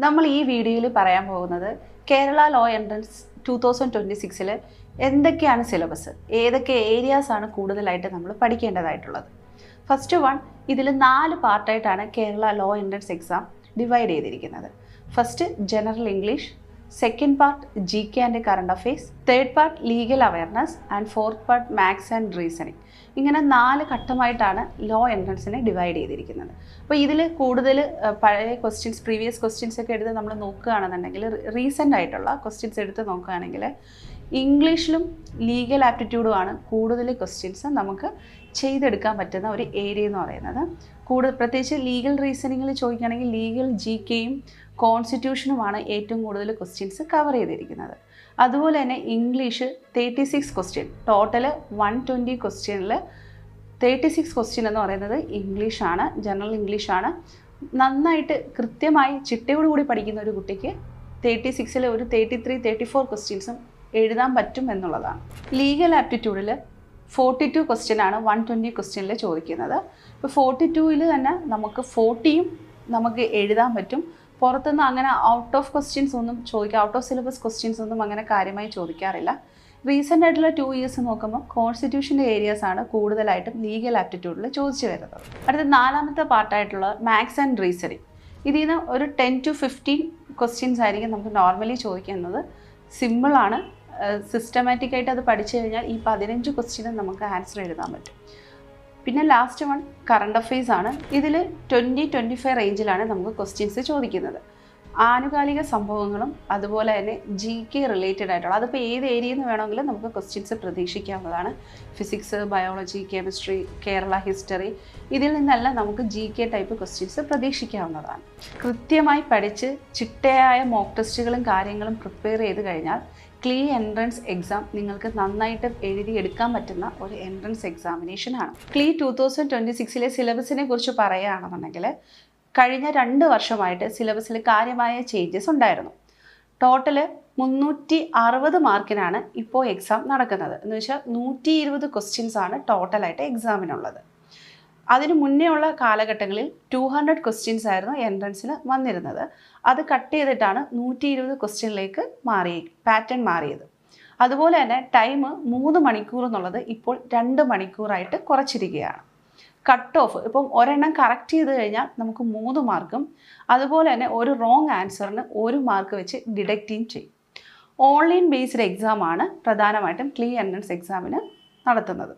നമ്മൾ ഈ വീഡിയോയിൽ പറയാൻ പോകുന്നത് കേരള ലോ എൻട്രൻസ് 2026 എന്തൊക്കെയാണ് സിലബസ്, ഏതൊക്കെ ഏരിയാസ് ആണ് കൂടുതലായിട്ട് നമ്മൾ പഠിക്കേണ്ടതായിട്ടുള്ളത്. ഫസ്റ്റ് വൺ, ഇതിൽ 4 പാർട്ടായിട്ടാണ് Kerala law entrance exam divide ചെയ്തിരിക്കുന്നത്. First general English, second part GK and current affairs, third part legal awareness and fourth part maths and reasoning. ഇങ്ങനെ 4 ഘട്ടമായിട്ടാണ് ലോ എൻട്രൻസിനെ ഡിവൈഡ് ചെയ്തിരിക്കുന്നത്. അപ്പോൾ ഇതിൽ കൂടുതൽ പഴയ ക്വസ്റ്റ്യൻസ്, പ്രീവിയസ് ക്വസ്റ്റ്യൻസ് ഒക്കെ എടുത്ത് നമ്മൾ നോക്കുകയാണെന്നുണ്ടെങ്കിൽ, റീസെൻ്റ് ആയിട്ടുള്ള ക്വസ്റ്റ്യൻസ് എടുത്ത് നോക്കുകയാണെങ്കിൽ ഇംഗ്ലീഷിലും ലീഗൽ ആപ്റ്റിറ്റ്യൂഡുമാണ് കൂടുതൽ ക്വസ്റ്റ്യൻസ് നമുക്ക് ചെയ്തെടുക്കാൻ പറ്റുന്ന ഒരു ഏരിയ എന്ന് പറയുന്നത്. പ്രത്യേകിച്ച് ലീഗൽ റീസണിങ്ങിൽ ചോദിക്കുകയാണെങ്കിൽ ലീഗൽ GKയും കോൺസ്റ്റിറ്റ്യൂഷനുമാണ് ഏറ്റവും കൂടുതൽ ക്വസ്റ്റ്യൻസ് കവർ ചെയ്തിരിക്കുന്നത്. അതുപോലെ തന്നെ ഇംഗ്ലീഷ് 36 ക്വസ്റ്റ്യൻ, ടോട്ടൽ 120 ക്വസ്റ്റ്യനിൽ 36 ക്വസ്റ്റ്യൻ എന്ന് പറയുന്നത് ഇംഗ്ലീഷാണ്, ജനറൽ ഇംഗ്ലീഷാണ്. നന്നായിട്ട് കൃത്യമായി ചിട്ടയോടുകൂടി പഠിക്കുന്ന ഒരു കുട്ടിക്ക് 36ൽ ഒരു 33-34 ക്വസ്റ്റ്യൻസും എഴുതാൻ പറ്റും എന്നുള്ളതാണ്. ലീഗൽ ആപ്റ്റിറ്റ്യൂഡിൽ 42 ക്വസ്റ്റ്യനാണ് 120 ക്വസ്റ്റ്യനിൽ ചോദിക്കുന്നത്. ഇപ്പോൾ 42ൽ തന്നെ നമുക്ക് 40യും നമുക്ക് എഴുതാൻ പറ്റും. പുറത്തുനിന്ന് അങ്ങനെ ഔട്ട് ഓഫ് ക്വസ്റ്റ്യൻസ് ഒന്നും ഔട്ട് ഓഫ് സിലബസ് ക്വസ്റ്റ്യൻസ് ഒന്നും അങ്ങനെ കാര്യമായി ചോദിക്കാറില്ല. റീസെൻ്റ് ആയിട്ടുള്ള 2 ഇയേഴ്സ് നോക്കുമ്പോൾ കോൺസ്റ്റിറ്റ്യൂഷൻ്റെ ഏരിയാസ് ആണ് കൂടുതലായിട്ടും ലീഗൽ ആപ്റ്റിറ്റ്യൂഡിൽ ചോദിച്ചു വരുന്നത്. അടുത്ത 4ാമത്തെ പാർട്ടായിട്ടുള്ള മാത്സ് ആൻഡ് റീസണിങ്. ഇതിൽ നിന്ന് ഒരു 10 to 15 ക്വസ്റ്റ്യൻസ് ആയിരിക്കും നമുക്ക് നോർമലി ചോദിക്കുന്നത്. സിമ്പിളാണ്, സിസ്റ്റമാറ്റിക് ആയിട്ട് അത് പഠിച്ചു കഴിഞ്ഞാൽ ഈ 15 ക്വസ്റ്റ്യനും നമുക്ക് ആൻസർ എഴുതാൻ പറ്റും. പിന്നെ ലാസ്റ്റ് വൺ കറണ്ട് അഫെയർസ് ആണ്. ഇതിൽ 20-25 റേഞ്ചിലാണ് നമുക്ക് ക്വസ്റ്റ്യൻസ് ചോദിക്കുന്നത്. ആനുകാലിക സംഭവങ്ങളും അതുപോലെ തന്നെ GK റിലേറ്റഡ് ആയിട്ടുള്ള, അതിപ്പോൾ ഏത് ഏരിയയിൽ നിന്ന് വേണമെങ്കിലും നമുക്ക് ക്വസ്റ്റ്യൻസ് പ്രതീക്ഷിക്കാവുന്നതാണ്. Physics, biology, chemistry, Kerala history, ഇതിൽ നിന്നെല്ലാം നമുക്ക് GK ടൈപ്പ് ക്വസ്റ്റ്യൻസ് പ്രതീക്ഷിക്കാവുന്നതാണ്. കൃത്യമായി പഠിച്ച് ചിട്ടയായ മോക്ക് ടെസ്റ്റുകളും കാര്യങ്ങളും പ്രിപ്പയർ ചെയ്ത് കഴിഞ്ഞാൽ ക്ലീ എൻട്രൻസ് എക്സാം നിങ്ങൾക്ക് നന്നായിട്ട് എഴുതിയെടുക്കാൻ പറ്റുന്ന ഒരു എൻട്രൻസ് എക്സാമിനേഷനാണ്. ക്ലീ 2026 സിലബസിനെ കുറിച്ച് പറയുകയാണെന്നുണ്ടെങ്കിൽ, കഴിഞ്ഞ 2 വർഷമായിട്ട് സിലബസിൽ കാര്യമായ ചേഞ്ചസ് ഉണ്ടായിരുന്നു. ടോട്ടൽ 360 മാർക്കിനാണ് ഇപ്പോൾ എക്സാം നടക്കുന്നത്. എന്ന് വെച്ചാൽ 120 ക്വസ്റ്റ്യൻസ് ആണ് ടോട്ടലായിട്ട് എക്സാമിനുള്ളത്. അതിന് മുന്നേ ഉള്ള കാലഘട്ടങ്ങളിൽ 200 ക്വസ്റ്റ്യൻസ് ആയിരുന്നു എൻട്രൻസിന് വന്നിരുന്നത്. അത് കട്ട് ചെയ്തിട്ടാണ് 120 ക്വസ്റ്റ്യനിലേക്ക് പാറ്റേൺ മാറിയത്. അതുപോലെ തന്നെ ടൈം 3 മണിക്കൂർ എന്നുള്ളത് ഇപ്പോൾ 2 മണിക്കൂറായിട്ട് കുറച്ചിരിക്കുകയാണ്. കട്ട് ഓഫ് ഇപ്പം ഒരെണ്ണം കറക്റ്റ് ചെയ്ത് കഴിഞ്ഞാൽ നമുക്ക് 3 മാർക്കും, അതുപോലെ തന്നെ ഒരു റോങ് ആൻസറിന് 1 മാർക്ക് വെച്ച് ഡിഡക്റ്റും ചെയ്യും. ഓൺലൈൻ ബേസ്ഡ് എക്സാമാണ് പ്രധാനമായിട്ടും ക്ലീ എൻട്രൻസ് എക്സാമിന് നടത്തുന്നത്.